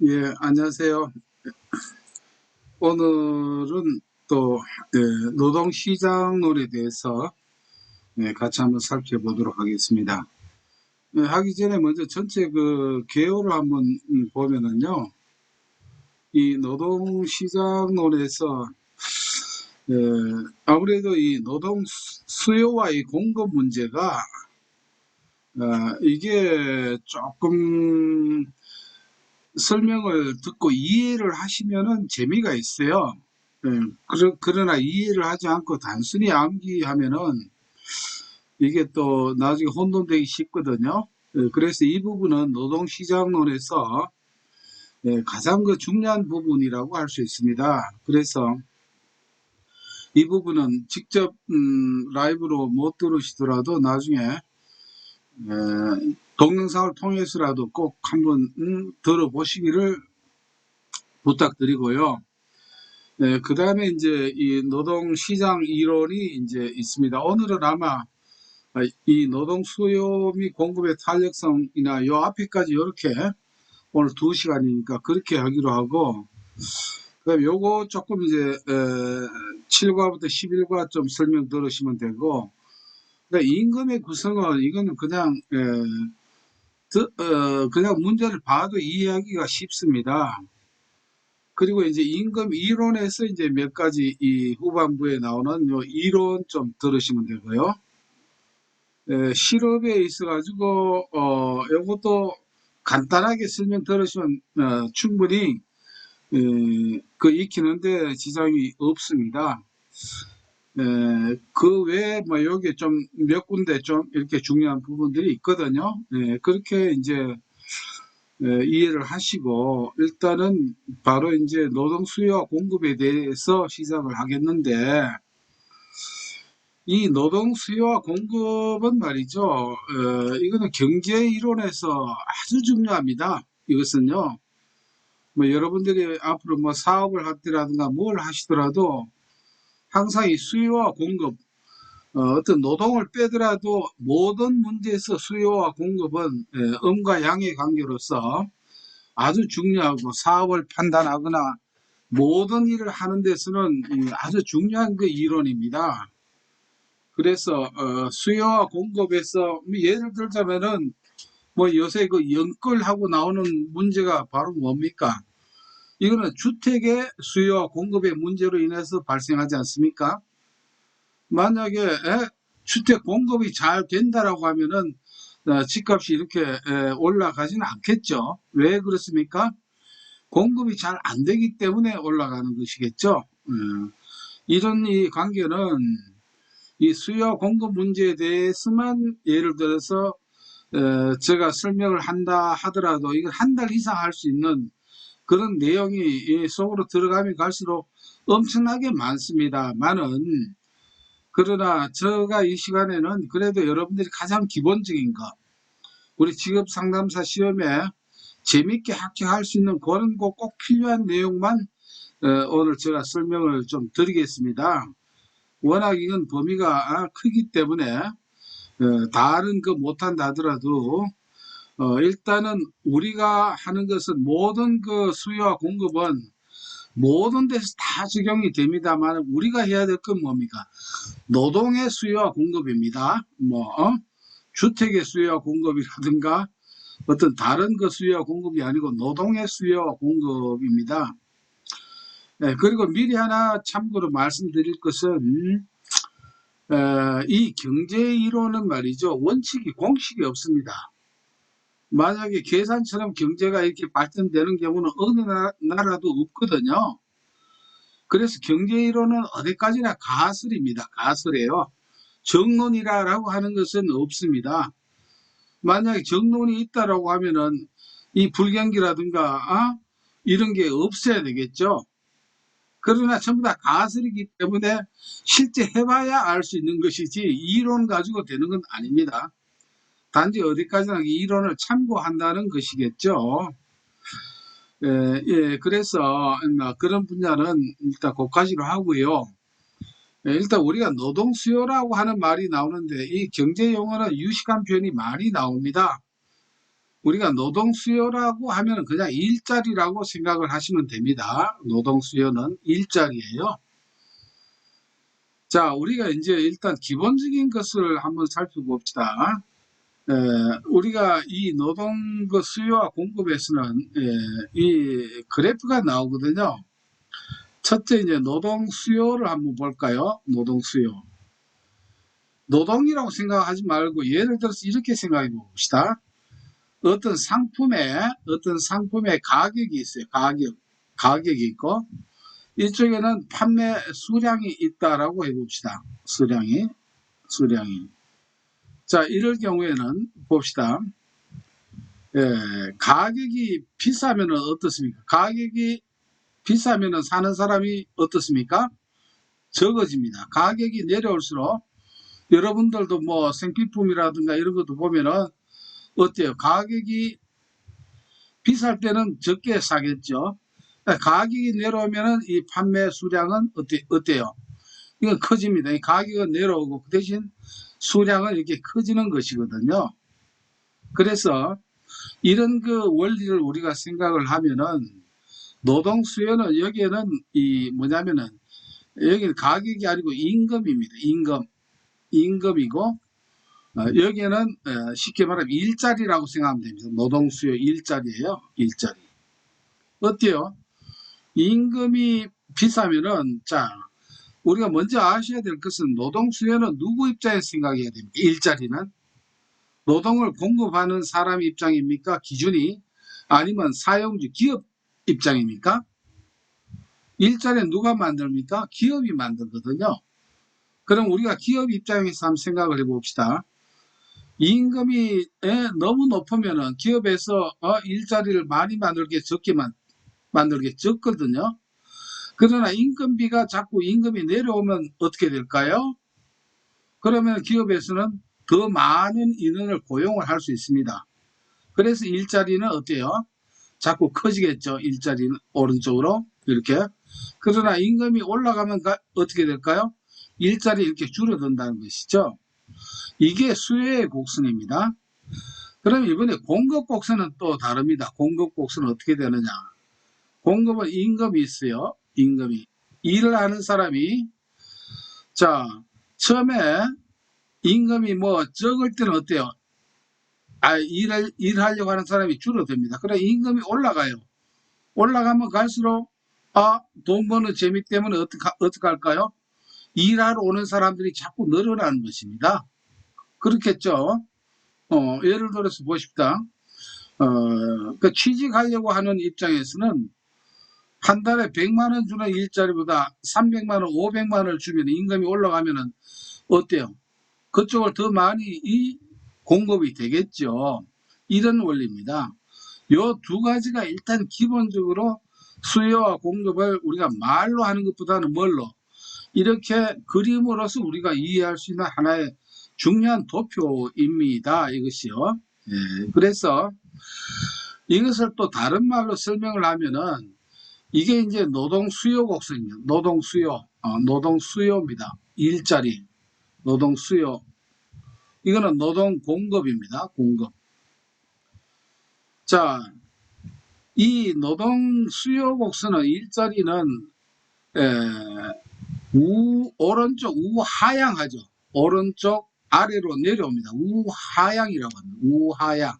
예, 안녕하세요. 오늘은 또 노동시장론에 대해서 같이 한번 살펴보도록 하겠습니다. 하기 전에 먼저 전체 그 개요를 한번 보면은요, 이 노동시장론에서 아무래도 이 노동 수요와 이 공급 문제가 이게 조금 설명을 듣고 이해를 하시면은 재미가 있어요. 예, 그러나 이해를 하지 않고 단순히 암기하면은 이게 또 나중에 혼돈되기 쉽거든요. 그래서 이 부분은 노동시장론에서 가장 그 중요한 부분이라고 할 수 있습니다. 그래서 이 부분은 직접 라이브로 못 들으시더라도 나중에 동영상을 통해서라도 꼭 한번 들어보시기를 부탁드리고요. 그 다음에 이제 이 노동시장 이론이 이제 있습니다. 오늘은 아마 이 노동 수요 및 공급의 탄력성이나 요 앞에까지 이렇게 오늘 2시간이니까 그렇게 하기로 하고, 그다음에 요거 조금 이제 7과부터 11과 좀 설명 들으시면 되고, 그다음에 임금의 구성은 이거는 그냥 그냥 문제를 봐도 이해하기가 쉽습니다. 그리고 이제 임금 이론에서 이제 몇 가지 이 후반부에 나오는 요 이론 좀 들으시면 되고요. 실업에 있어가지고 요것도 간단하게 설명 들으시면 충분히 그 익히는데 지장이 없습니다. 그 외에 뭐 여기 좀 몇 군데 좀 이렇게 중요한 부분들이 있거든요. 그렇게 이제 이해를 하시고 일단은 바로 이제 노동 수요와 공급에 대해서 시작을 하겠는데, 이 노동 수요와 공급은 말이죠. 이거는 경제 이론에서 아주 중요합니다. 이것은요. 뭐 여러분들이 앞으로 뭐 사업을 하더라든가 뭘 하시더라도 항상 이 수요와 공급, 어떤 노동을 빼더라도 모든 문제에서 수요와 공급은 음과 양의 관계로서 아주 중요하고, 사업을 판단하거나 모든 일을 하는 데서는 아주 중요한 그 이론입니다. 그래서 수요와 공급에서 예를 들자면은 뭐 요새 그 연끌하고 나오는 문제가 바로 뭡니까? 이거는 주택의 수요와 공급의 문제로 인해서 발생하지 않습니까? 만약에 주택 공급이 잘 된다라고 하면은 집값이 이렇게 올라가지는 않겠죠. 왜 그렇습니까? 공급이 잘 안 되기 때문에 올라가는 것이겠죠. 이런 이 관계는 이 수요와 공급 문제에 대해서만 예를 들어서 제가 설명을 한다 하더라도 이걸 한 달 이상 할 수 있는 그런 내용이 이 속으로 들어가면 갈수록 엄청나게 많습니다만은, 그러나 제가 이 시간에는 그래도 여러분들이 가장 기본적인 거, 우리 직업 상담사 시험에 재밌게 합격할 수 있는 그런 거 꼭 필요한 내용만 오늘 제가 설명을 좀 드리겠습니다. 워낙 이건 범위가 크기 때문에 다른 거 못한다 하더라도 일단은 우리가 하는 것은 모든 그 수요와 공급은 모든 데서 다 적용이 됩니다만, 우리가 해야 될 건 뭡니까? 노동의 수요와 공급입니다. 뭐 주택의 수요와 공급이라든가 어떤 다른 그 수요와 공급이 아니고 노동의 수요와 공급입니다. 그리고 미리 하나 참고로 말씀드릴 것은 이 경제 이론은 말이죠, 원칙이 공식이 없습니다. 만약에 계산처럼 경제가 이렇게 발전되는 경우는 어느 나라도 없거든요. 그래서 경제 이론은 어디까지나 가설입니다. 가설이에요. 정론이라고 하는 것은 없습니다. 만약에 정론이 있다라고 하면은 이 불경기라든가 이런 게 없어야 되겠죠. 그러나 전부 다 가설이기 때문에 실제 해봐야 알 수 있는 것이지 이론 가지고 되는 건 아닙니다. 단지 어디까지나 이론을 참고한다는 것이겠죠. 그래서 그런 분야는 일단 고가지로 하고요. 일단 우리가 노동 수요라고 하는 말이 나오는데 이 경제 용어는 유식한 표현이 많이 나옵니다. 우리가 노동 수요라고 하면 그냥 일자리라고 생각을 하시면 됩니다. 노동 수요는 일자리예요. 자, 우리가 이제 일단 기본적인 것을 한번 살펴봅시다. 우리가 이 노동 그 수요와 공급에서는 이 그래프가 나오거든요. 첫째 이제 노동 수요를 한번 볼까요? 노동 수요. 노동이라고 생각하지 말고 예를 들어서 이렇게 생각해 봅시다. 어떤 상품의 가격이 있어요. 가격이 있고 이쪽에는 판매 수량이 있다라고 해봅시다. 수량이. 자, 이럴 경우에는 봅시다. 가격이 비싸면 어떻습니까? 가격이 비싸면 사는 사람이 어떻습니까? 적어집니다. 가격이 내려올수록 여러분들도 뭐 생필품이라든가 이런 것도 보면은 어때요? 가격이 비쌀 때는 적게 사겠죠. 가격이 내려오면은 이 판매 수량은 어때요? 이건 커집니다. 이 가격은 내려오고 그 대신 수량은 이렇게 커지는 것이거든요. 그래서 이런 그 원리를 우리가 생각을 하면은 노동 수요는 여기에는 이 뭐냐면은 여기는 가격이 아니고 임금입니다. 임금이고 여기에는 쉽게 말하면 일자리라고 생각하면 됩니다. 노동 수요 일자리예요. 일자리. 어때요? 임금이 비싸면은 자 우리가 먼저 아셔야 될 것은 노동 수요는 누구 입장에서 생각해야 됩니까? 일자리는 노동을 공급하는 사람 입장입니까? 기준이 아니면 사용주 기업 입장입니까? 일자리는 누가 만듭니까? 기업이 만들거든요. 그럼 우리가 기업 입장에서 한번 생각을 해봅시다. 임금이 너무 높으면은 기업에서 일자리를 많이 만들게 적거든요. 그러나 임금비가 자꾸 임금이 내려오면 어떻게 될까요? 그러면 기업에서는 더 많은 인원을 고용을 할 수 있습니다. 그래서 일자리는 어때요? 자꾸 커지겠죠. 일자리는 오른쪽으로 이렇게. 그러나 임금이 올라가면 어떻게 될까요? 일자리 이렇게 줄어든다는 것이죠. 이게 수요의 곡선입니다. 그럼 이번에 공급 곡선은 또 다릅니다. 공급 곡선은 어떻게 되느냐? 공급은 임금이 있어요. 임금이. 일을 하는 사람이 자 처음에 임금이 뭐 적을 때는 어때요? 일하려고 하는 사람이 줄어듭니다. 그래 임금이 올라가요. 올라가면 갈수록 돈 버는 재미 때문에 어떻게 할까요? 일하러 오는 사람들이 자꾸 늘어나는 것입니다. 그렇겠죠. 예를 들어서 보십시다. 그 취직하려고 하는 입장에서는 한 달에 100만 원 주는 일자리보다 300만 원, 500만 원을 주면 임금이 올라가면은 어때요? 그쪽을 더 많이 공급이 되겠죠. 이런 원리입니다. 요 두 가지가 일단 기본적으로 수요와 공급을 우리가 말로 하는 것보다는 뭘로 이렇게 그림으로서 우리가 이해할 수 있는 하나의 중요한 도표입니다. 이것이요. 그래서 이것을 또 다른 말로 설명을 하면은 이게 이제 노동 수요 곡선이에요. 노동 수요입니다. 일자리, 노동 수요. 이거는 노동 공급입니다. 공급. 자, 이 노동 수요 곡선은 일자리는 오른쪽 우하향하죠. 오른쪽 아래로 내려옵니다. 우하향이라고 합니다.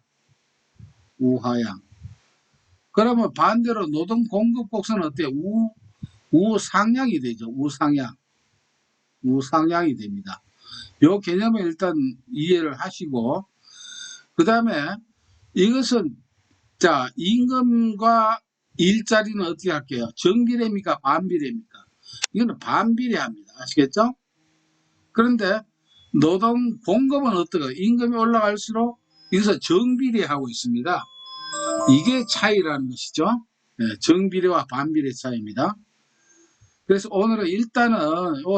우하향. 그러면 반대로 노동 공급 곡선은 어때요? 우상향이 되죠. 우상향이 됩니다. 요 개념을 일단 이해를 하시고 그 다음에 이것은 자 임금과 일자리는 어떻게 할게요? 정비례입니까? 반비례입니까? 이거는 반비례합니다. 아시겠죠? 그런데 노동 공급은 어떻게 임금이 올라갈수록 여기서 정비례하고 있습니다. 이게 차이라는 것이죠. 정비례와 반비례 차이입니다. 그래서 오늘은 일단은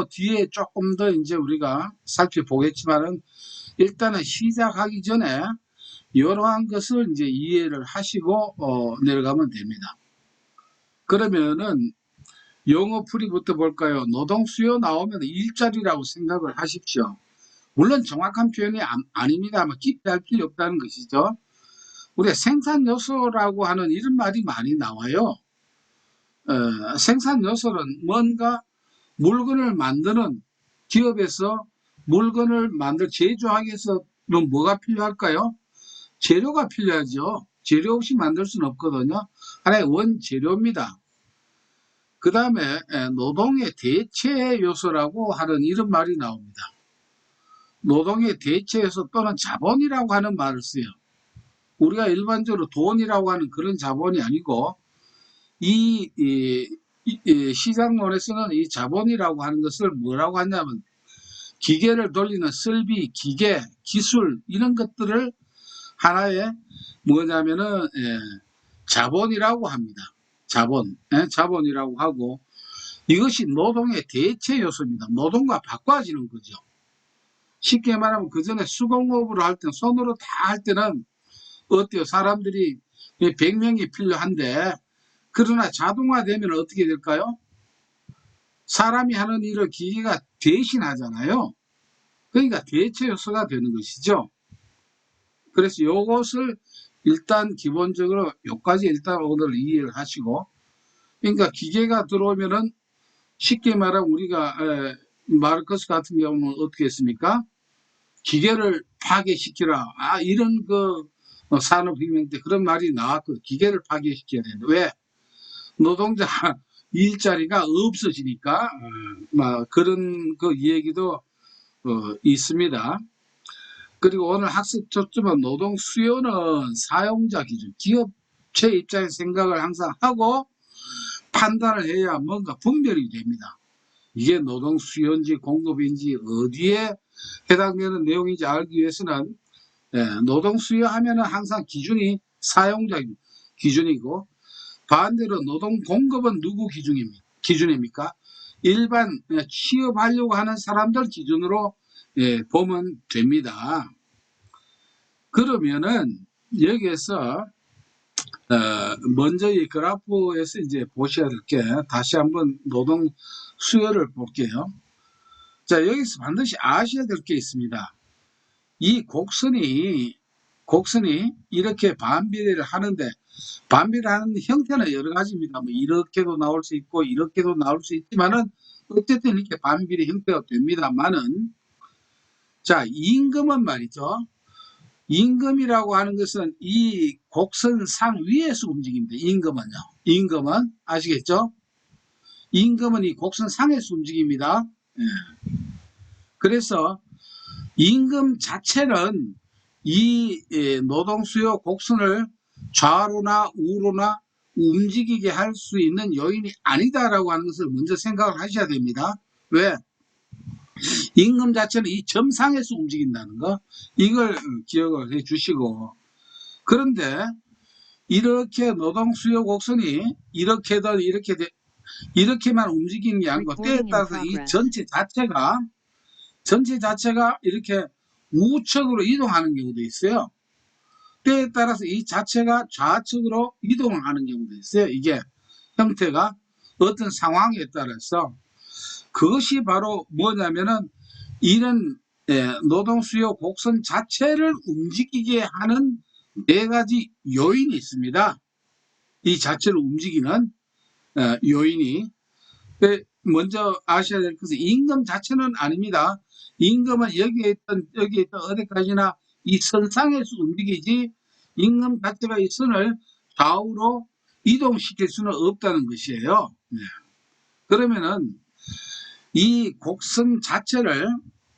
뒤에 조금 더 이제 우리가 살펴보겠지만은 일단은 시작하기 전에 이러한 것을 이제 이해를 하시고 내려가면 됩니다. 그러면은 영어 풀이부터 볼까요? 노동 수요 나오면 일자리라고 생각을 하십시오. 물론 정확한 표현이 아닙니다. 깊이 할 필요 없다는 것이죠. 우리가 생산 요소라고 하는 이런 말이 많이 나와요. 생산 요소는 뭔가 물건을 만드는 기업에서 물건을 제조하기 위해서는 뭐가 필요할까요? 재료가 필요하죠. 재료 없이 만들 수는 없거든요. 하나의 원재료입니다. 그 다음에 노동의 대체 요소라고 하는 이런 말이 나옵니다. 노동의 대체 요소 또는 자본이라고 하는 말을 써요. 우리가 일반적으로 돈이라고 하는 그런 자본이 아니고 이 시장론에서는 이 자본이라고 하는 것을 뭐라고 하냐면 기계를 돌리는 설비, 기계, 기술 이런 것들을 하나의 뭐냐면은 자본이라고 합니다. 자본이라고 하고 이것이 노동의 대체 요소입니다. 노동과 바꿔지는 거죠. 쉽게 말하면 그 전에 수공업으로 할 때는 손으로 다 할 때는 어때요? 사람들이 100명이 필요한데 그러나 자동화되면 어떻게 될까요? 사람이 하는 일을 기계가 대신하잖아요. 그러니까 대체 요소가 되는 것이죠. 그래서 요것을 일단 기본적으로 요까지 일단 오늘 이해를 하시고 그러니까 기계가 들어오면은 쉽게 말하면 우리가 마르크스 같은 경우는 어떻게 했습니까? 기계를 파괴시키라. 이런 산업혁명 때 그런 말이 나왔거든요. 기계를 파괴시켜야 된다. 왜? 노동자 일자리가 없어지니까 그런 그 얘기도 있습니다. 그리고 오늘 학습 초점은 노동 수요는 사용자 기준, 기업체 입장의 생각을 항상 하고 판단을 해야 뭔가 분별이 됩니다. 이게 노동 수요인지 공급인지 어디에 해당되는 내용인지 알기 위해서는 노동 수요 하면은 항상 기준이 사용자 기준이고 반대로 노동 공급은 누구 기준입니까? 일반 취업하려고 하는 사람들 기준으로 보면 됩니다. 그러면은 여기에서 먼저 이 그래프에서 이제 보셔야 될 게 다시 한번 노동 수요를 볼게요. 자, 여기서 반드시 아셔야 될 게 있습니다. 이 곡선이 이렇게 반비례를 하는데 반비례를 하는 형태는 여러 가지입니다. 뭐 이렇게도 나올 수 있고 이렇게도 나올 수 있지만은 어쨌든 이렇게 반비례 형태가 됩니다만은 자, 임금은 말이죠. 임금이라고 하는 것은 이 곡선 상 위에서 움직입니다. 임금은 아시겠죠? 임금은 이 곡선 상에서 움직입니다. 그래서 임금 자체는 이 노동 수요 곡선을 좌로나 우로나 움직이게 할 수 있는 요인이 아니다라고 하는 것을 먼저 생각을 하셔야 됩니다. 왜? 임금 자체는 이 점상에서 움직인다는 거 이걸 기억을 해 주시고 그런데 이렇게 노동 수요 곡선이 이렇게만 움직이는 게 아니고 때에 따라서 이 전체 자체가 이렇게 우측으로 이동하는 경우도 있어요. 때에 따라서 이 자체가 좌측으로 이동을 하는 경우도 있어요. 이게 형태가 어떤 상황에 따라서 그것이 바로 뭐냐면은 이런 노동 수요 곡선 자체를 움직이게 하는 네 가지 요인이 있습니다. 이 자체를 움직이는 요인이 먼저 아셔야 될 것은 임금 자체는 아닙니다. 임금은 여기에 있던 어디까지나 이 선상에서 움직이지 임금 자체가 이 선을 좌우로 이동시킬 수는 없다는 것이에요. 그러면은 이 곡선 자체를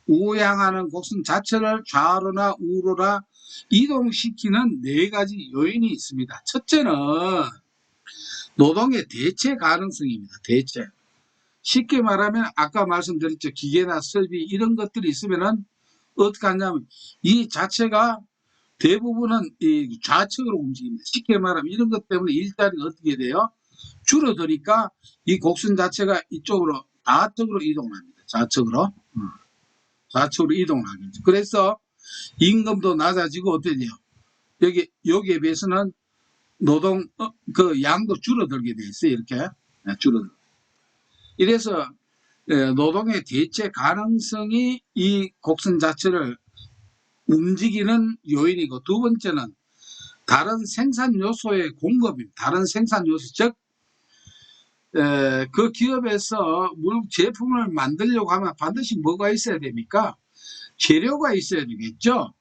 우향하는 곡선 자체를 좌로나 우로나 이동시키는 네 가지 요인이 있습니다. 첫째는 노동의 대체 가능성입니다. 대체. 쉽게 말하면 아까 말씀드렸죠. 기계나 설비 이런 것들이 있으면은 어떻게 하냐면 이 자체가 대부분은 이 좌측으로 움직입니다. 쉽게 말하면 이런 것 때문에 일자리가 어떻게 돼요? 줄어드니까 이 곡선 자체가 이쪽으로 좌측으로 이동을 합니다. 좌측으로 이동을 하겠죠. 그래서 임금도 낮아지고 어떻게 돼요? 여기에 비해서는 노동 그 양도 줄어들게 돼 있어요. 이렇게 줄어들. 이래서 노동의 대체 가능성이 이 곡선 자체를 움직이는 요인이고 두 번째는 다른 생산 요소의 공급입니다. 다른 생산 요소, 즉 그 기업에서 제품을 만들려고 하면 반드시 뭐가 있어야 됩니까? 재료가 있어야 되겠죠.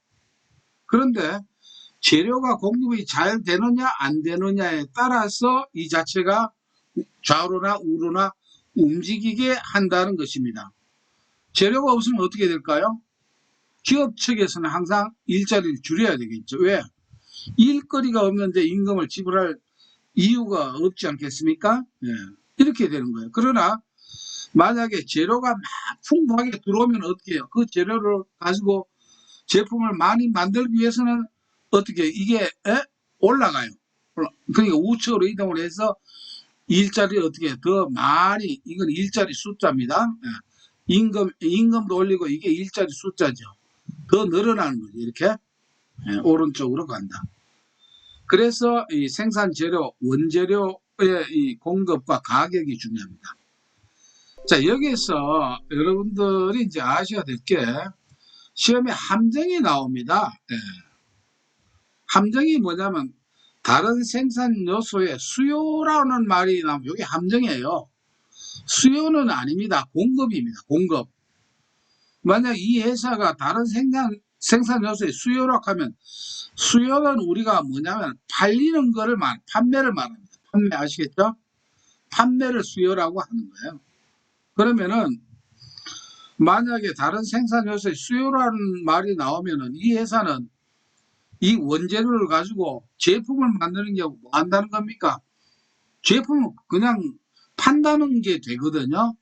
그런데 재료가 공급이 잘 되느냐 안 되느냐에 따라서 이 자체가 좌우로나 우로나 움직이게 한다는 것입니다. 재료가 없으면 어떻게 될까요? 기업 측에서는 항상 일자리를 줄여야 되겠죠. 왜? 일거리가 없는데 임금을 지불할 이유가 없지 않겠습니까? 예, 이렇게 되는 거예요. 그러나 만약에 재료가 막 풍부하게 들어오면 어떻게 해요? 그 재료를 가지고 제품을 많이 만들기 위해서는 어떻게 이게 올라가요. 그러니까 우측으로 이동을 해서 일자리를 어떻게 더 많이, 이건 일자리 숫자입니다. 임금도 올리고 이게 일자리 숫자죠. 더 늘어나는 거죠. 이렇게 오른쪽으로 간다. 그래서 이 생산 재료, 원재료의 이 공급과 가격이 중요합니다. 자, 여기서 여러분들이 이제 아셔야 될 게 시험에 함정이 나옵니다. 함정이 뭐냐면 다른 생산 요소의 수요라는 말이 나오면 이게 함정이에요. 수요는 아닙니다. 공급입니다. 공급. 만약 이 회사가 다른 생산 요소의 수요라고 하면 수요는 우리가 뭐냐면 팔리는 거를 판매를 말합니다. 판매 아시겠죠? 판매를 수요라고 하는 거예요. 그러면은 만약에 다른 생산 요소의 수요라는 말이 나오면은 이 회사는 이 원재료를 가지고 제품을 만드는 게 뭐 한다는 겁니까? 제품은 그냥 판다는 게 되거든요.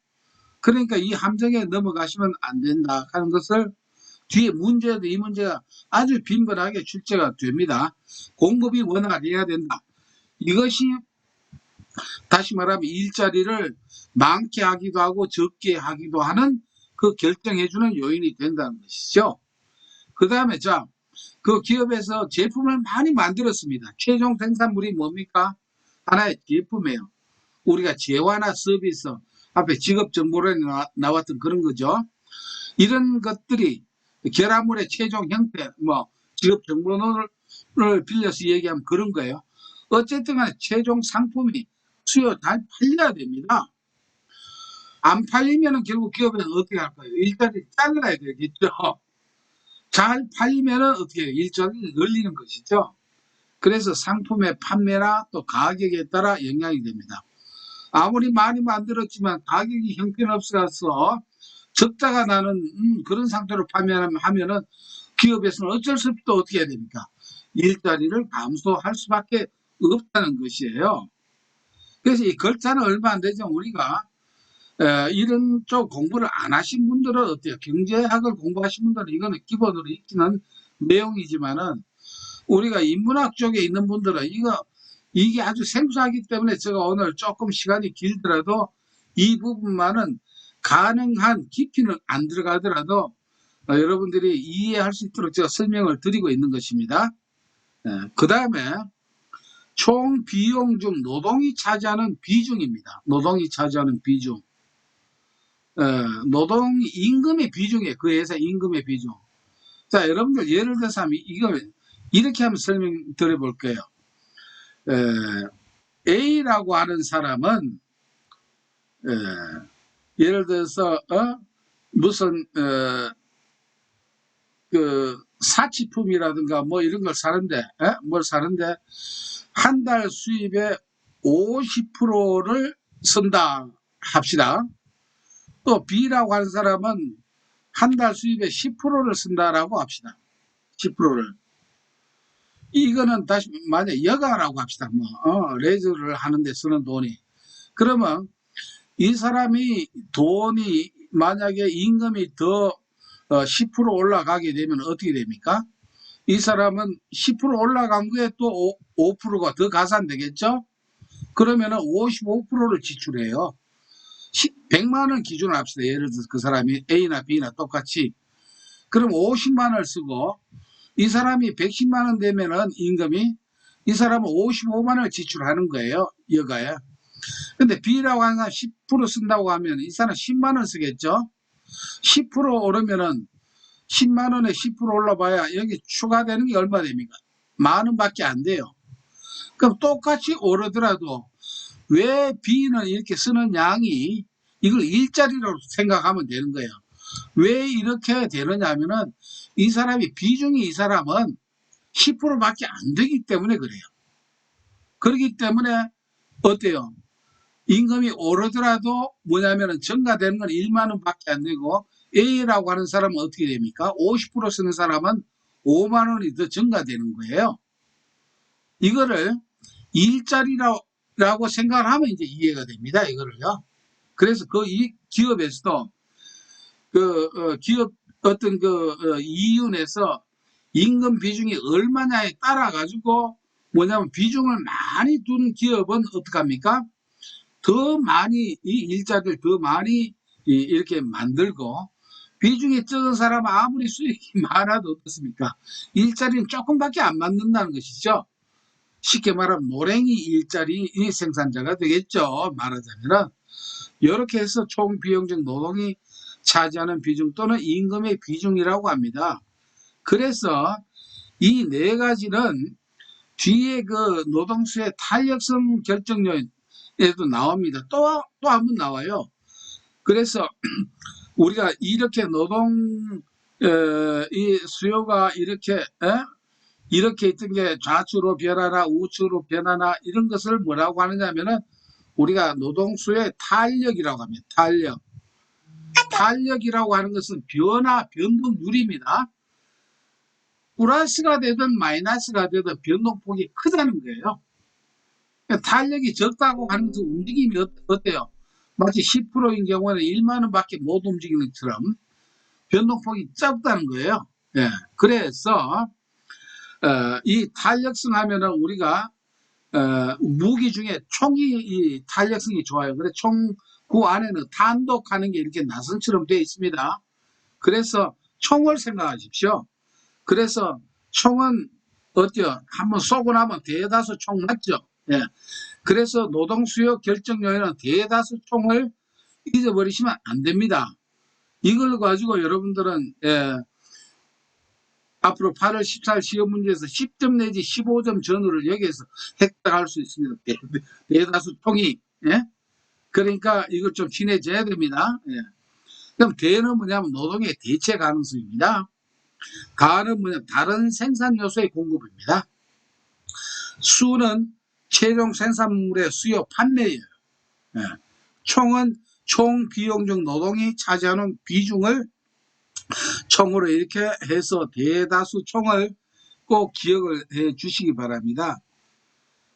그러니까 이 함정에 넘어가시면 안 된다 하는 것을 뒤에 문제도 이 문제가 아주 빈번하게 출제가 됩니다. 공급이 원활해야 된다. 이것이 다시 말하면 일자리를 많게 하기도 하고 적게 하기도 하는 그 결정해주는 요인이 된다는 것이죠. 그 다음에 자, 그 기업에서 제품을 많이 만들었습니다. 최종 생산물이 뭡니까? 하나의 제품이에요. 우리가 재화나 서비스, 앞에 직업정보론에 나왔던 그런 거죠. 이런 것들이 결합물의 최종 형태, 직업정보론을 빌려서 얘기하면 그런 거예요. 어쨌든 간에 최종 상품이 수요 잘 팔려야 됩니다. 안 팔리면 결국 기업은 어떻게 할 거예요? 일자리 잘라야 되겠죠. 잘 팔리면 어떻게 해요? 일자리를 늘리는 것이죠. 그래서 상품의 판매나 또 가격에 따라 영향이 됩니다. 아무리 많이 만들었지만 가격이 형편없어서 적자가 나는 그런 상태로 판매하면은 기업에서는 어쩔 수 없이 또 어떻게 해야 됩니까? 일자리를 감소할 수밖에 없다는 것이에요. 그래서 이 글자는 얼마 안 되죠. 우리가 이런 쪽 공부를 안 하신 분들은 어때요? 경제학을 공부하신 분들은 이거는 기본으로 익히는 내용이지만은 우리가 인문학 쪽에 있는 분들은 이게 아주 생소하기 때문에 제가 오늘 조금 시간이 길더라도 이 부분만은 가능한 깊이는 안 들어가더라도 여러분들이 이해할 수 있도록 제가 설명을 드리고 있는 것입니다. 그 다음에 총 비용 중 노동이 차지하는 비중입니다. 노동이 차지하는 비중. 노동 임금의 비중이에요. 그 회사 임금의 비중. 자, 여러분들 예를 들어서 이걸 이렇게 한번 설명 드려볼게요. A라고 하는 사람은 예를 들어서 무슨 그 사치품이라든가 뭐 이런 걸 사는데 뭘 사는데 한 달 수입의 50%를 쓴다 합시다. 또 B라고 하는 사람은 한 달 수입의 10%를 쓴다라고 합시다. 10%를. 이거는 다시 만약 여가라고 합시다. 레저를 하는데 쓰는 돈이. 그러면 이 사람이 돈이 만약에 임금이 더 10% 올라가게 되면 어떻게 됩니까? 이 사람은 10% 올라간 거에 또 5%가 더 가산되겠죠? 그러면 55%를 지출해요. 100만 원 기준으로 합시다. 예를 들어서 그 사람이 A나 B나 똑같이. 그럼 50만 원을 쓰고 이 사람이 110만 원 되면은 임금이 이 사람은 55만 원을 지출하는 거예요. 여가에. 근데 B라고 하는 사람 10% 쓴다고 하면 이 사람 10만 원 쓰겠죠? 10% 오르면은 10만 원에 10% 올라봐야 여기 추가되는 게 얼마 됩니까? 10,000원밖에 안 돼요. 그럼 똑같이 오르더라도 왜 B는 이렇게 쓰는 양이 이걸 일자리로 생각하면 되는 거예요. 왜 이렇게 되느냐 하면은 이 사람이 비중이 이 사람은 10%밖에 안 되기 때문에 그래요. 그렇기 때문에 어때요? 임금이 오르더라도 뭐냐면은 증가되는 건 10,000원밖에 안 되고 A라고 하는 사람은 어떻게 됩니까? 50% 쓰는 사람은 50,000원이 더 증가되는 거예요. 이거를 일자리라고 생각을 하면 이제 이해가 됩니다. 이거를요. 그래서 그 이 기업에서도 기업 어떤 이윤에서 임금 비중이 얼마냐에 따라 가지고 뭐냐면 비중을 많이 둔 기업은 어떡합니까? 더 많이 이 일자리를 더 많이 이렇게 만들고 비중이 적은 사람은 아무리 수익이 많아도 어떻습니까? 일자리는 조금밖에 안 만든다는 것이죠. 쉽게 말하면 노랭이 일자리 생산자가 되겠죠. 말하자면은 이렇게 해서 총 비용적 노동이 차지하는 비중 또는 임금의 비중이라고 합니다. 그래서 이 네 가지는 뒤에 그 노동수의 탄력성 결정론에도 나옵니다. 또 한 번 나와요. 그래서 우리가 이렇게 이 수요가 이렇게 있던 게 좌측으로 변하나 우측으로 변하나 이런 것을 뭐라고 하느냐면은 우리가 노동수의 탄력이라고 합니다. 탄력이라고 하는 것은 변동률입니다. 플러스가 되든 마이너스가 되든 변동폭이 크다는 거예요. 탄력이 적다고 하는 것은 움직임이 어때요? 마치 10%인 경우는 10,000원밖에 못 움직이는 것처럼 변동폭이 적다는 거예요. 예. 그래서 이 탄력성 하면은 우리가 무기 중에 총이 이 탄력성이 좋아요. 그래서 총 그 안에는 탄독하는 게 이렇게 나선처럼 되어 있습니다. 그래서 총을 생각하십시오. 그래서 총은 어때요? 한번 쏘고 나면 대다수 총 맞죠? 예. 그래서 노동수요 결정요인은 대다수 총을 잊어버리시면 안 됩니다. 이걸 가지고 여러분들은 앞으로 8월 14일 시험 문제에서 10점 내지 15점 전후를 여기에서 획득할 수 있습니다. 대다수 총이. 예? 그러니까 이걸 좀 친해져야 됩니다. 예. 그럼 대는 뭐냐면 노동의 대체 가능성입니다. 가는 뭐냐면 다른 생산 요소의 공급입니다. 수는 최종 생산물의 수요 판매예요. 예. 총은 총 비용적 노동이 차지하는 비중을 총으로 이렇게 해서 대다수 총을 꼭 기억을 해 주시기 바랍니다.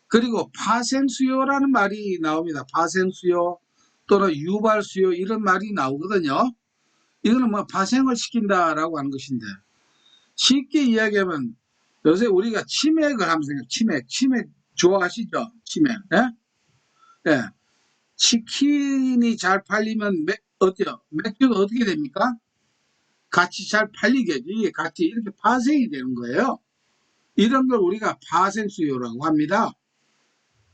그리고 파생수요라는 말이 나옵니다. 파생수요 또는 유발수요 이런 말이 나오거든요. 이거는 뭐 파생을 시킨다라고 하는 것인데 쉽게 이야기하면 요새 우리가 치맥을 하면서 치맥 좋아하시죠? 치맥. 예? 예. 치킨이 잘 팔리면 어때요? 맥주가 어떻게 됩니까? 같이 잘 팔리겠지. 이게 같이 이렇게 파생이 되는 거예요. 이런 걸 우리가 파생 수요라고 합니다.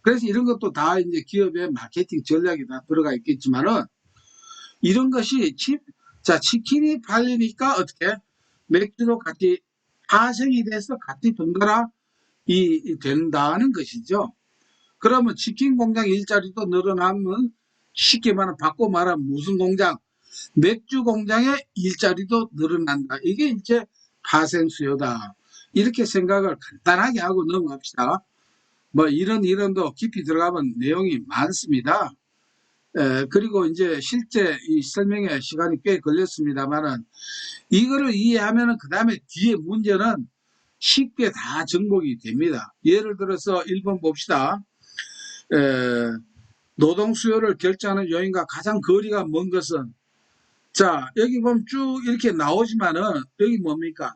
그래서 이런 것도 다 이제 기업의 마케팅 전략이 다 들어가 있겠지만은 이런 것이 치킨이 팔리니까 어떻게 맥주도 같이 파생이 돼서 같이 번갈아 된다는 것이죠. 그러면 치킨 공장 일자리도 늘어나면 쉽게 말하면 바꿔 말하면 무슨 공장? 맥주 공장의 일자리도 늘어난다. 이게 이제 파생 수요다. 이렇게 생각을 간단하게 하고 넘어갑시다. 뭐 이런도 깊이 들어가면 내용이 많습니다. 그리고 이제 실제 이 설명에 시간이 꽤 걸렸습니다만은 이거를 이해하면은 그 다음에 뒤에 문제는 쉽게 다 정복이 됩니다. 예를 들어서 1번 봅시다. 노동 수요를 결정하는 요인과 가장 거리가 먼 것은 자 여기 보면 쭉 이렇게 나오지만은 여기 뭡니까?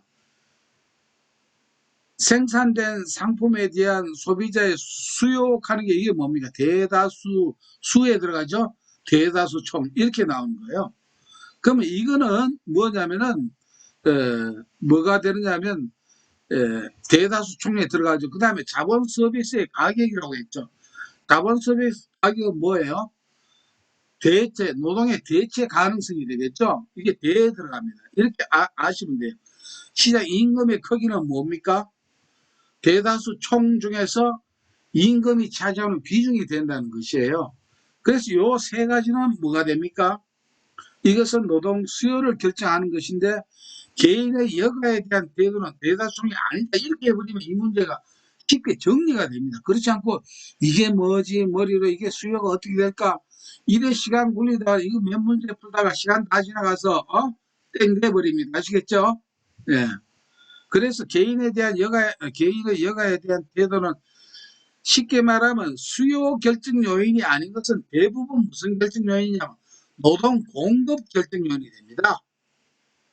생산된 상품에 대한 소비자의 수요하는 게 이게 뭡니까? 대다수 수에 들어가죠. 대다수 총 이렇게 나오는 거예요. 그러면 이거는 뭐냐면은 뭐가 되느냐면 대다수 총에 들어가죠. 그 다음에 자본 서비스의 가격이라고 했죠. 자본 서비스 가격은 뭐예요? 대체 노동의 대체 가능성이 되겠죠. 이게 대에 들어갑니다. 이렇게 아시면 돼요. 시장 임금의 크기는 뭡니까? 대다수 총 중에서 임금이 차지하는 비중이 된다는 것이에요. 그래서 요 세 가지는 뭐가 됩니까? 이것은 노동 수요를 결정하는 것인데 개인의 여가에 대한 태도는 대다수총이 아니다. 이렇게 해버리면 이 문제가 쉽게 정리가 됩니다. 그렇지 않고 이게 뭐지 머리로 이게 수요가 어떻게 될까 이래 시간 굴리다가 이거 몇 문제 풀다가 시간 다 지나가서 땡돼 버립니다. 아시겠죠? 예. 그래서 개인의 여가에 대한 태도는 쉽게 말하면 수요 결정 요인이 아닌 것은 대부분 무슨 결정 요인이냐면 노동 공급 결정 요인이 됩니다.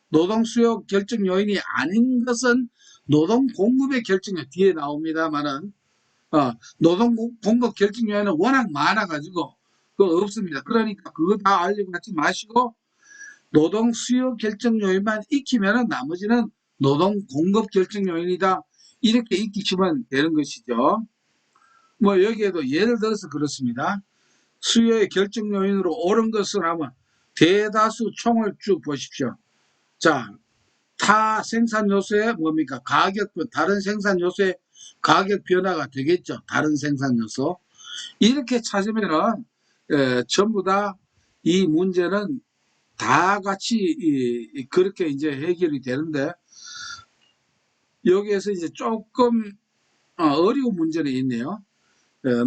노동 수요 결정 요인이 아닌 것은 노동 공급의 결정 요인 뒤에 나옵니다만은 노동 공급 결정 요인은 워낙 많아가지고 그거 없습니다. 그러니까 그거 다 알려고 하지 마시고 노동 수요 결정 요인만 익히면은 나머지는 노동 공급 결정 요인이다. 이렇게 익히시면 되는 것이죠. 뭐 여기에도 예를 들어서 그렇습니다. 수요의 결정 요인으로 옳은 것을 하면 대다수 총을 쭉 보십시오. 자, 타 생산 요소의 뭡니까? 다른 생산 요소의 가격 변화가 되겠죠. 다른 생산 요소. 이렇게 찾으면은 전부 다 이 문제는 다 같이 그렇게 이제 해결이 되는데 여기에서 이제 조금 어려운 문제는 있네요.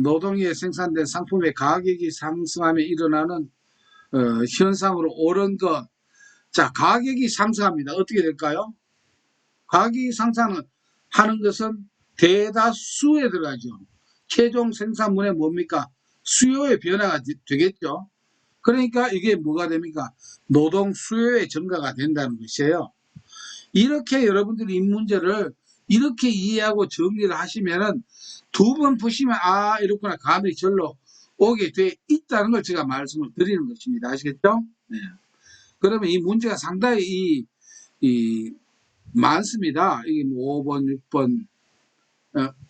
노동에 생산된 상품의 가격이 상승하며 일어나는 현상으로 옳은 것. 자, 가격이 상승합니다. 어떻게 될까요? 가격이 상승하는 것은 대다수에 들어가죠. 최종 생산물의 뭡니까? 수요의 변화가 되겠죠. 그러니까 이게 뭐가 됩니까? 노동 수요의 증가가 된다는 것이에요. 이렇게 여러분들이 이 문제를 이렇게 이해하고 정리를 하시면은 두 번 보시면 이렇구나 감이 절로 오게 돼 있다는 걸 제가 말씀을 드리는 것입니다. 아시겠죠? 네. 그러면 이 문제가 상당히 많습니다. 이게 뭐 5번, 6번.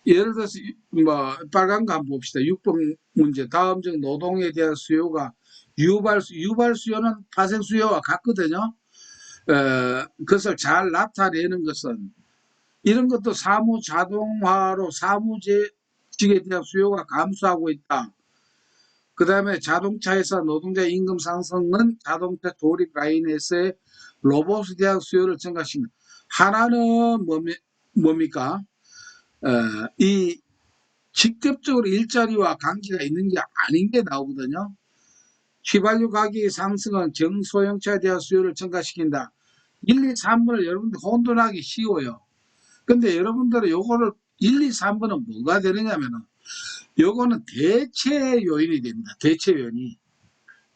예를 들어서 뭐 빨간 거 한번 봅시다. 6번 문제. 다음 중 노동에 대한 수요가 유발 수요는 파생 수요와 같거든요. 그것을 잘 나타내는 것은 이런 것도 사무 자동화로 사무직에 대한 수요가 감소하고 있다. 그 다음에 자동차에서 노동자 임금 상승은 자동차 조립 라인에서의 로봇에 대한 수요를 증가시킵니다. 하나는 뭡니까? 이 직접적으로 일자리와 관계가 있는 게 아닌 게 나오거든요. 휘발유 가격의 상승은 정소형차에 대한 수요를 증가시킨다. 1, 2, 3번을 여러분들 혼돈하기 쉬워요. 근데 여러분들은 요거를 1, 2, 3번은 뭐가 되느냐면은 요거는 대체 요인이 됩니다. 대체 요인이.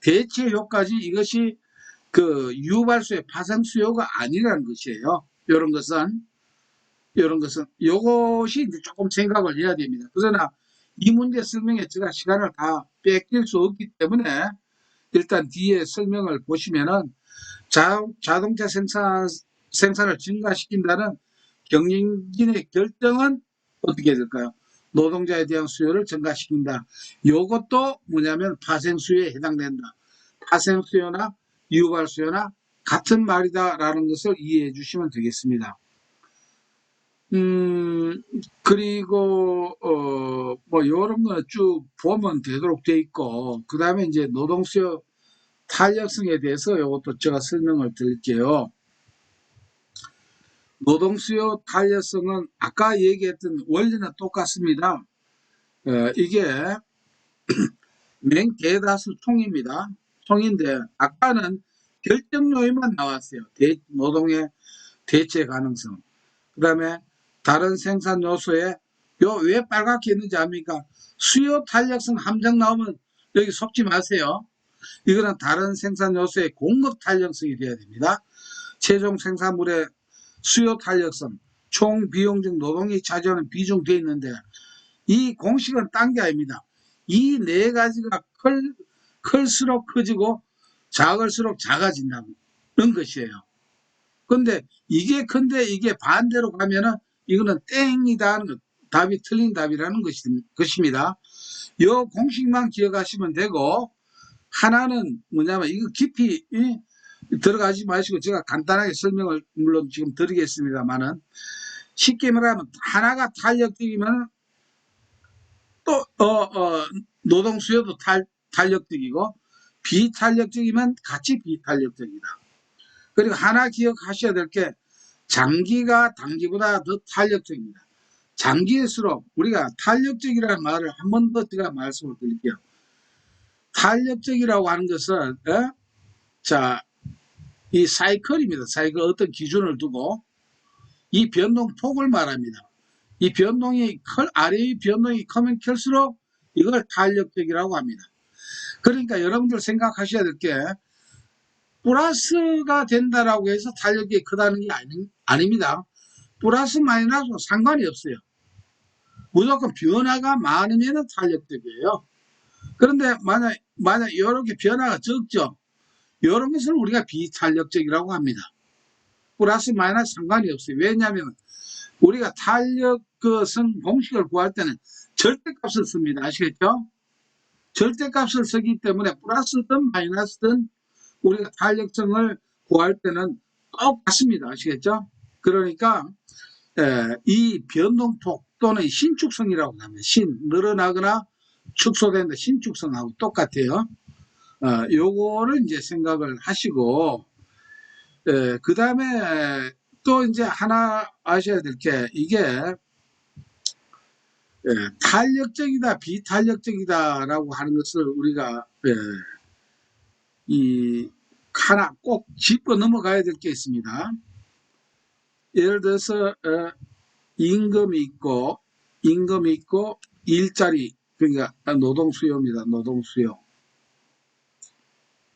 대체 효과지 이것이 그 유발수의 파생 수요가 아니라는 것이에요. 요것이 이제 조금 생각을 해야 됩니다. 그러나 이 문제 설명에 제가 시간을 다 뺏길 수 없기 때문에 일단 뒤에 설명을 보시면은 자동차 생산을 증가시킨다는 경영진의 결정은 어떻게 될까요? 노동자에 대한 수요를 증가시킨다. 이것도 뭐냐면 파생수요에 해당된다. 파생수요나 유발수요나 같은 말이다라는 것을 이해해 주시면 되겠습니다. 그리고 뭐 이런 거는 쭉 보면 되도록 돼 있고 그 다음에 이제 노동수요 탄력성에 대해서 이것도 제가 설명을 드릴게요. 노동수요 탄력성은 아까 얘기했던 원리는 똑같습니다. 이게 맹대다수 총입니다. 총인데 아까는 결정 요인만 나왔어요. 노동의 대체 가능성. 그 다음에 다른 생산 요소에 왜 빨갛게 있는지 압니까? 수요 탄력성 함정 나오면 여기 속지 마세요. 이거는 다른 생산 요소의 공급 탄력성이 돼야 됩니다. 최종 생산물의 수요 탄력성, 총 비용 중 노동이 차지하는 비중 되어 있는데 이 공식은 딴 게 아닙니다. 이 네 가지가 클수록 커지고 작을수록 작아진다는 것이에요. 근데 이게 큰데 이게 반대로 가면은 이거는 땡이다. 답이 틀린 답이라는 것입니다. 이 공식만 기억하시면 되고 하나는 뭐냐면 이거 깊이 들어가지 마시고 제가 간단하게 설명을 물론 지금 드리겠습니다만은 쉽게 말하면 하나가 탄력적이면 또 노동 수요도 탄력적이고 비탄력적이면 같이 비탄력적이다. 그리고 하나 기억하셔야 될 게 장기가 단기보다 더 탄력적입니다. 장기일수록 우리가 탄력적이라는 말을 한 번 더 제가 말씀을 드릴게요. 탄력적이라고 하는 것은 자, 이 사이클입니다. 사이클 어떤 기준을 두고 이 변동폭을 말합니다. 이 변동이 아래의 변동이 크면 클수록 이걸 탄력적이라고 합니다. 그러니까 여러분들 생각하셔야 될 게 플러스가 된다라고 해서 탄력이 크다는 게 아닙니다. 플러스 마이너스 상관이 없어요. 무조건 변화가 많으면 탄력적이에요. 그런데 만약 이렇게 변화가 적죠. 이런 것을 우리가 비탄력적이라고 합니다. 플러스 마이너스 상관이 없어요. 왜냐하면 우리가 탄력 공식을 구할 때는 절대값을 씁니다. 아시겠죠? 절대값을 쓰기 때문에 플러스든 마이너스든 우리가 탄력성을 구할 때는 똑같습니다. 아시겠죠? 그러니까 이 변동폭 또는 신축성이라고 합니다. 늘어나거나 축소된다 신축성하고 똑같아요. 요거를 이제 생각을 하시고 그 다음에 또 이제 하나 아셔야 될 게 이게 탄력적이다 비탄력적이다라고 하는 것을 우리가 이 하나 꼭 짚고 넘어가야 될 게 있습니다. 예를 들어서 임금이 있고 일자리 그러니까 노동 수요입니다. 노동 수요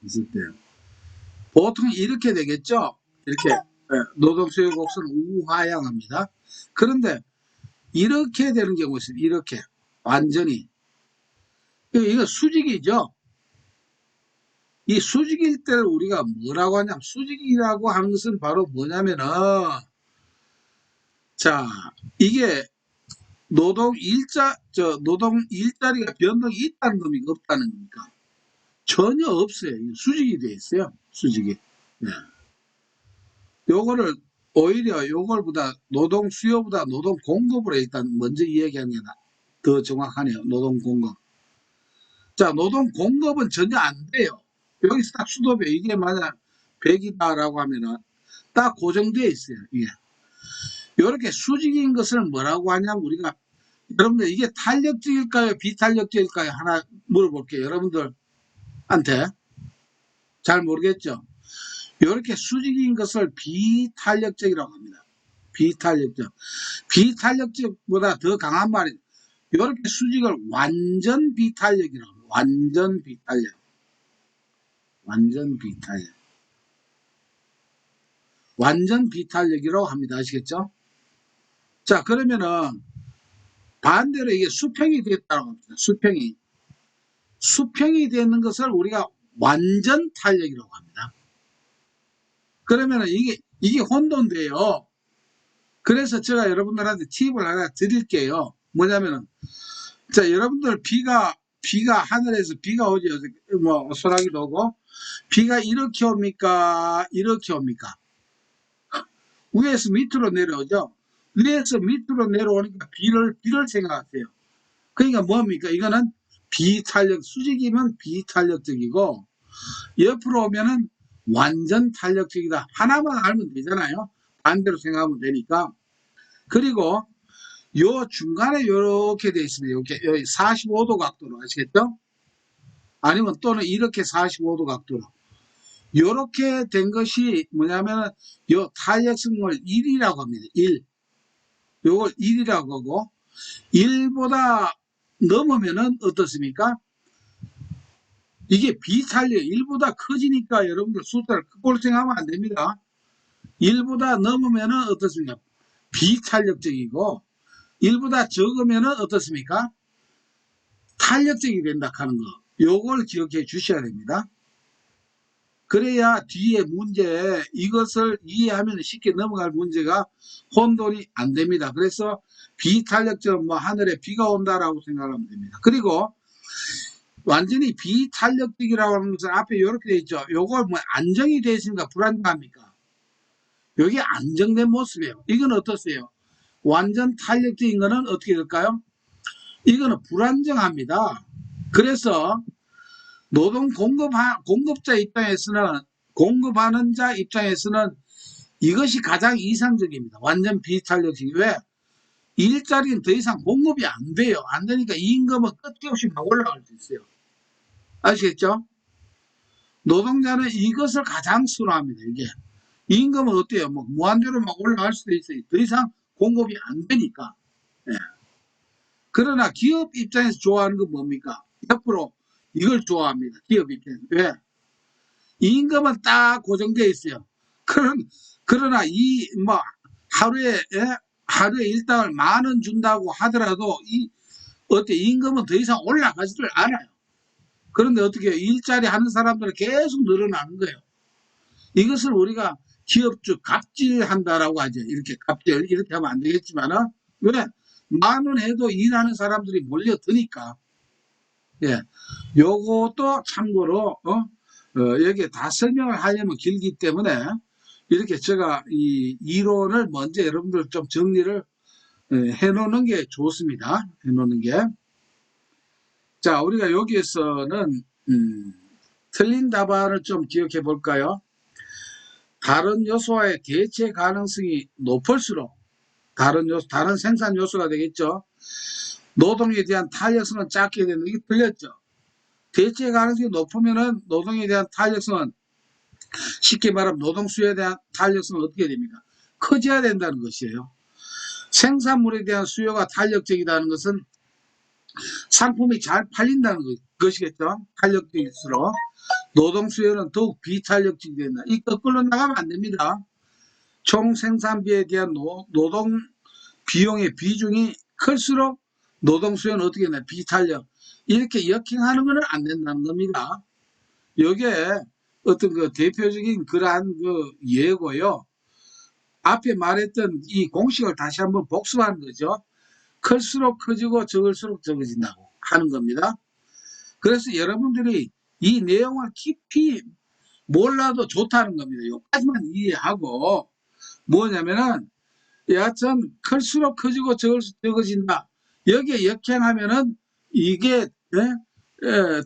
있을 때 보통 이렇게 되겠죠. 이렇게 노동 수요 곡선은 우하향합니다. 그런데 이렇게 되는 경우가 있어요. 이렇게 완전히 이거 수직이죠. 이 수직일 때를 우리가 뭐라고 하냐면 수직이라고 하는 것은 바로 뭐냐면은 자 이게 노동 일자리가 변동이 있다는 겁니까 없다는 겁니까? 전혀 없어요. 수직이 돼 있어요. 수직이. 네. 요거를 오히려 요걸보다 노동 수요보다 노동 공급으로 일단 먼저 이야기하는 게 더 정확하네요. 노동 공급. 자, 노동 공급은 전혀 안 돼요. 여기서 딱 수도배 이게 만약 100이다라고 하면은 딱 고정되어 있어요. 이게. 이렇게 수직인 것을 뭐라고 하냐면 우리가 여러분들 이게 탄력적일까요? 비탄력적일까요? 하나 물어볼게요. 여러분들한테 잘 모르겠죠? 이렇게 수직인 것을 비탄력적이라고 합니다. 비탄력적보다 더 강한 말이 이렇게 수직을 완전 비탄력이라고 합니다. 완전 비탄력이라고 합니다. 아시겠죠? 자, 그러면은 반대로 이게 수평이 됐다고 합니다. 수평이 되는 것을 우리가 완전 탄력이라고 합니다. 그러면은 이게 혼돈돼요. 그래서 제가 여러분들한테 팁을 하나 드릴게요. 뭐냐면은 자, 여러분들 비가 하늘에서 비가 오죠. 뭐 소나기도 오고 비가 이렇게 옵니까? 이렇게 옵니까? 위에서 밑으로 내려오죠. 위에서 밑으로 내려오니까 비를 생각하세요. 그러니까 뭡니까? 이거는 수직이면 비탄력적이고 옆으로 오면은 완전 탄력적이다. 하나만 알면 되잖아요. 반대로 생각하면 되니까. 그리고 요 중간에 요렇게 돼 있습니다. 여기 45도 각도로 아시겠죠? 아니면 또는 이렇게 45도 각도로. 요렇게 된 것이 뭐냐면 요 탄력성을 1이라고 합니다. 1. 요걸 1이라고 하고 1보다 넘으면은 어떻습니까? 이게 비탄력 1보다 커지니까 여러분들 숫자를 그꼴 생각하면 안 됩니다. 1보다 넘으면은 어떻습니까? 비탄력적이고 1보다 적으면은 어떻습니까? 탄력적이 된다 하는 거. 요걸 기억해 주셔야 됩니다. 그래야 뒤에 문제 이것을 이해하면 쉽게 넘어갈 문제가 혼돈이 안 됩니다. 그래서 비탄력적 뭐 하늘에 비가 온다라고 생각하면 됩니다. 그리고 완전히 비탄력적이라고 하는 것은 앞에 이렇게 되어 있죠. 요걸 뭐 안정이 되어 있습니까? 불안정합니까? 여기 안정된 모습이에요. 이건 어떠세요? 완전 탄력적인 거는 어떻게 될까요? 이거는 불안정합니다. 그래서 노동 공급자 입장에서는, 공급하는 자 입장에서는 이것이 가장 이상적입니다. 완전 비탄력적인. 왜? 일자리는 더 이상 공급이 안 돼요. 안 되니까 임금은 끝없이 막 올라갈 수 있어요. 아시겠죠? 노동자는 이것을 가장 선호합니다. 이게 임금은 어때요? 뭐 무한대로 막 올라갈 수도 있어요. 더 이상 공급이 안 되니까. 예. 그러나 기업 입장에서 좋아하는 건 뭡니까? 옆으로 이걸 좋아합니다. 기업 입장에서. 왜? 임금은 딱 고정되어 있어요. 그러나 뭐 하루에 예? 하루에 일당을 10,000원 준다고 하더라도 어때 임금은 더 이상 올라가지를 않아요. 그런데 어떻게 해요? 일자리 하는 사람들은 계속 늘어나는 거예요. 이것을 우리가 기업주 갑질한다라고 하죠. 이렇게 갑질 이렇게 하면 안 되겠지만은 왜? 10,000원 해도 일하는 사람들이 몰려드니까. 예, 요것도 참고로 여기에 다 설명을 하려면 길기 때문에 이렇게 제가 이 이론을 먼저 여러분들 좀 정리를 해놓는 게 좋습니다. 해놓는 게. 자, 우리가 여기에서는 틀린 답안을 좀 기억해 볼까요? 다른 요소와의 대체 가능성이 높을수록 다른 생산 요소가 되겠죠. 노동에 대한 탄력성은 작게 되는 게 틀렸죠. 대체 가능성이 높으면은 노동에 대한 탄력성은 쉽게 말하면 노동 수요에 대한 탄력성은 어떻게 됩니까? 커져야 된다는 것이에요. 생산물에 대한 수요가 탄력적이라는 것은 상품이 잘 팔린다는 것이겠죠. 탄력적일수록 노동 수요는 더욱 비탄력적이 된다. 이 거꾸로 나가면 안 됩니다. 총 생산비에 대한 노동 비용의 비중이 클수록 노동 수요는 어떻게 되나 비탄력. 이렇게 역행하는 것은 안 된다는 겁니다. 이게 어떤 그 대표적인 그러한 그 예고요. 앞에 말했던 이 공식을 다시 한번 복습하는 거죠. 클수록 커지고 적을수록 적어진다고 하는 겁니다. 그래서 여러분들이 이 내용을 깊이 몰라도 좋다는 겁니다. 여기까지만 이해하고 뭐냐면은 여하튼 클수록 커지고 적을수록 적어진다. 여기에 역행하면은 이게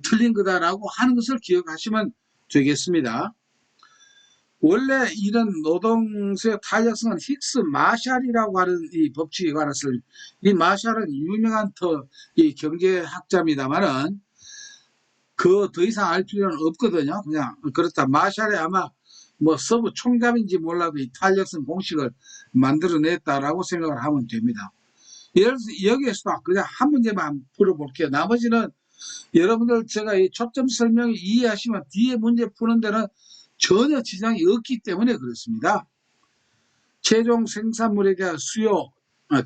틀린 거다라고 하는 것을 기억하시면 되겠습니다. 원래 이런 노동수요 탄력성은 힉스 마샬이라고 하는 이 법칙에 관해서 이 마샬은 유명한 이 경제학자입니다만은 그 더 이상 알 필요는 없거든요. 그냥 그렇다. 마샬이 아마 뭐 서부 총잡인지 몰라도 이 탄력성 공식을 만들어냈다라고 생각을 하면 됩니다. 예를 들어서 여기에서도 그냥 한 문제만 풀어볼게요. 나머지는 여러분들 제가 이 초점 설명을 이해하시면 뒤에 문제 푸는 데는 전혀 지장이 없기 때문에 그렇습니다. 최종 생산물에 대한 수요,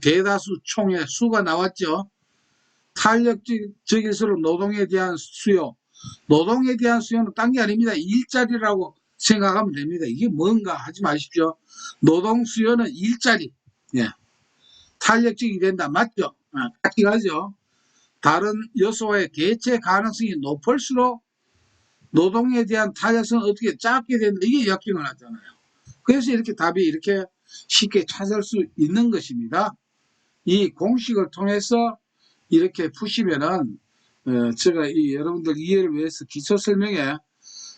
대다수 총의 수가 나왔죠. 탄력적일수록 노동에 대한 수요, 노동에 대한 수요는 딴 게 아닙니다. 일자리라고 생각하면 됩니다. 이게 뭔가 하지 마십시오. 노동 수요는 일자리, 예. 탄력적이 된다. 맞죠? 같이 가죠. 다른 요소와의 대체 가능성이 높을수록 노동에 대한 탄력성은 어떻게 작게 된다. 이게 역행을 하잖아요. 그래서 이렇게 답이 이렇게 쉽게 찾을 수 있는 것입니다. 이 공식을 통해서 이렇게 푸시면은 제가 여러분들 이해를 위해서 기초 설명에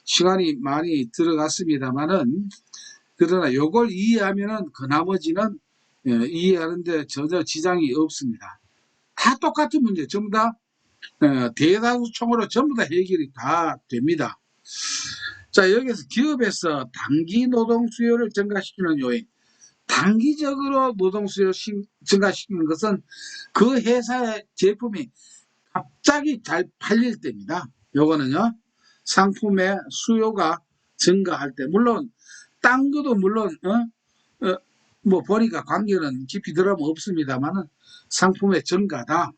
시간이 많이 들어갔습니다만은 그러나 요걸 이해하면은 그 나머지는 이해하는데 전혀 지장이 없습니다. 다 똑같은 문제, 전부 다 대다수 총으로 전부 다 해결이 다 됩니다. 자, 여기서 기업에서 단기 노동 수요를 증가시키는 요인. 단기적으로 노동 수요 증가시키는 것은 그 회사의 제품이 갑자기 잘 팔릴 때입니다. 요거는요. 상품의 수요가 증가할 때. 물론 딴 것도 물론 뭐 보니까 관계는 깊이 들어가면 없습니다만은 상품의 증가다.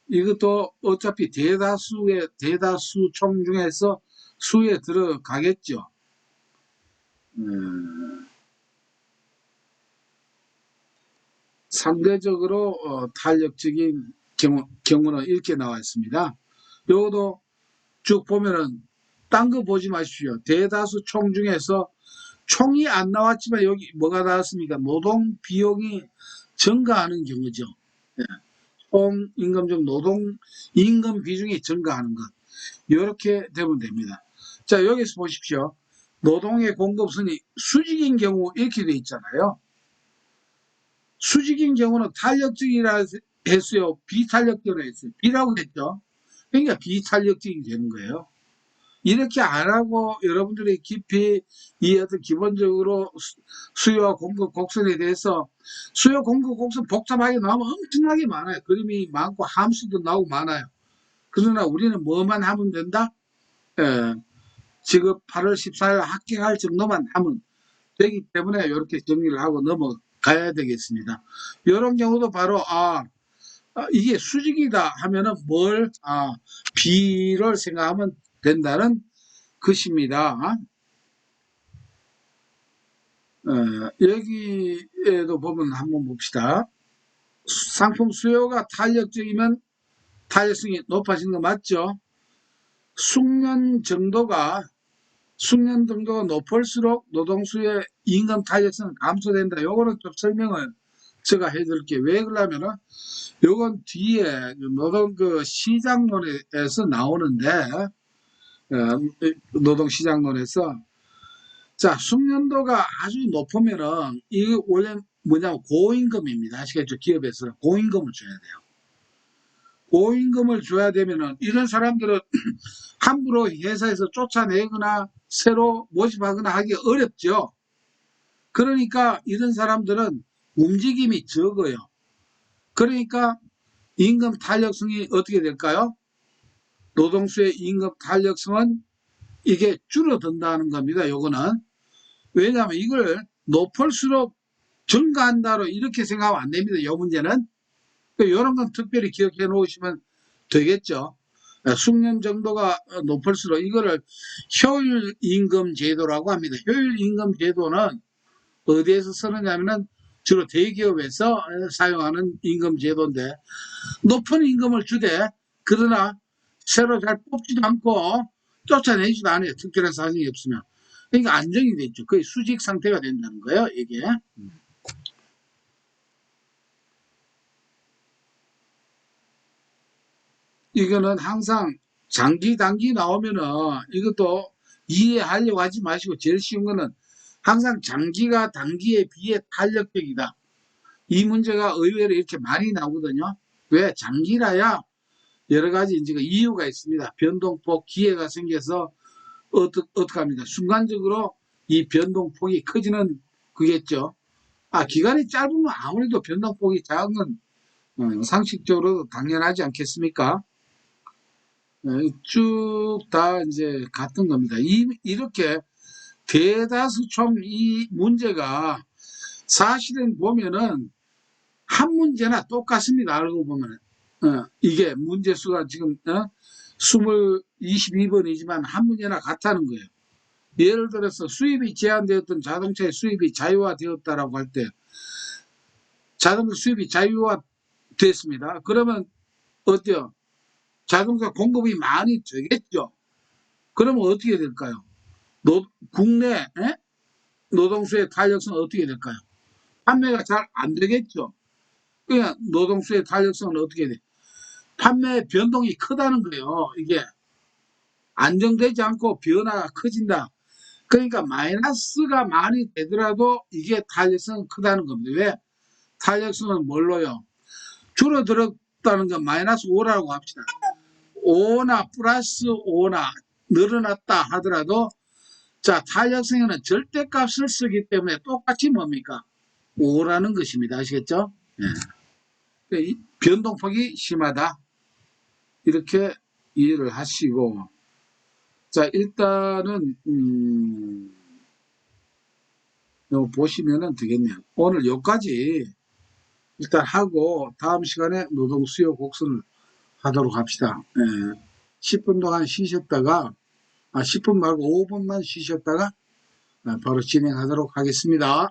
이것도 어차피 대다수 총 중에서 수에 들어가겠죠. 상대적으로 탄력적인 경우는 이렇게 나와 있습니다. 요것도 쭉 보면은 딴 거 보지 마십시오. 대다수 총 중에서 총이 안 나왔지만 여기 뭐가 나왔습니까? 노동 비용이 증가하는 경우죠. 예. 총 임금 중 노동 임금 비중이 증가하는 것. 이렇게 되면 됩니다. 자, 여기서 보십시오. 노동의 공급선이 수직인 경우 이렇게 돼 있잖아요. 수직인 경우는 탄력적이라 했어요. 비탄력적이라 했어요. B라고 했죠. 그러니까 비탄력적이 되는 거예요. 이렇게 안 하고 여러분들이 깊이 이 어떤 기본적으로 수요와 공급 곡선에 대해서 수요 공급 곡선 복잡하게 나오면 엄청나게 많아요. 그림이 많고 함수도 나오고 많아요. 그러나 우리는 뭐만 하면 된다? 예, 지금 8월 14일 합격할 정도만 하면 되기 때문에 이렇게 정리를 하고 넘어가야 되겠습니다. 이런 경우도 바로 이게 수직이다 하면은 B를 생각하면 된다는 것입니다. 여기에도 보면 한번 봅시다. 상품 수요가 탄력적이면 탄력성이 높아지는 거 맞죠? 숙련 정도가 높을수록 노동수의 임금 탄력성은 감소된다. 요거는 좀 설명을 제가 해드릴게요. 왜 그러냐면은 요건 뒤에 노동 시장론에서 나오는데 노동 시장론에서 자, 숙련도가 아주 높으면은 이게 원래 뭐냐면 고임금입니다. 아시겠죠? 기업에서 고임금을 줘야 돼요. 고임금을 줘야 되면은 이런 사람들은 함부로 회사에서 쫓아내거나 새로 모집하거나 하기 어렵죠. 그러니까 이런 사람들은 움직임이 적어요. 그러니까 임금 탄력성이 어떻게 될까요? 노동수의 임금 탄력성은 이게 줄어든다는 겁니다. 요거는. 왜냐하면 이걸 높을수록 증가한다로 이렇게 생각하면 안 됩니다. 이 문제는. 이런 건 특별히 기억해 놓으시면 되겠죠. 숙련 정도가 높을수록 이거를 효율 임금 제도라고 합니다. 효율 임금 제도는 어디에서 쓰느냐면은 주로 대기업에서 사용하는 임금 제도인데 높은 임금을 주되 그러나 새로 잘 뽑지도 않고 쫓아내지도 않아요. 특별한 사정이 없으면. 그러니까 안정이 됐죠. 거의 수직 상태가 된다는 거예요. 이게. 이거는 항상 장기, 단기 나오면은 이것도 이해하려고 하지 마시고 제일 쉬운 거는 항상 장기가 단기에 비해 탄력적이다. 이 문제가 의외로 이렇게 많이 나오거든요. 왜? 장기라야 여러 가지 이제 이유가 있습니다. 변동폭 기회가 생겨서 어떻게 합니까? 순간적으로 이 변동폭이 커지는 그겠죠. 기간이 짧으면 아무래도 변동폭이 작은 건 상식적으로 당연하지 않겠습니까? 쭉 다 이제 같은 겁니다. 이렇게 대다수 총 이 문제가 사실은 보면은 한 문제나 똑같습니다. 알고 보면은. 이게 문제수가 지금, 22번이지만 한 문제나 같다는 거예요. 예를 들어서 수입이 제한되었던 자동차의 수입이 자유화되었다라고 할 때, 자동차 수입이 자유화됐습니다. 그러면 어때요? 자동차 공급이 많이 되겠죠. 그러면 어떻게 될까요? 국내 노동수의 탄력성은 어떻게 될까요? 판매가 잘 안 되겠죠. 그냥 노동수의 탄력성은 어떻게 돼? 판매 변동이 크다는 거예요. 이게 안정되지 않고 변화가 커진다. 그러니까 마이너스가 많이 되더라도 이게 탄력성은 크다는 겁니다. 왜? 탄력성은 뭘로요? 줄어들었다는 건 마이너스 5라고 합시다. 5나 플러스 5나 늘어났다 하더라도 자, 탄력성에는 절대값을 쓰기 때문에 똑같이 뭡니까? 5라는 것입니다. 아시겠죠? 예. 변동폭이 심하다. 이렇게 이해를 하시고 자, 일단은 요 보시면은 되겠네요. 오늘 여기까지 일단 하고 다음 시간에 노동 수요 곡선을 하도록 합시다. 10분 동안 쉬셨다가 10분 말고 5분만 쉬셨다가 바로 진행하도록 하겠습니다.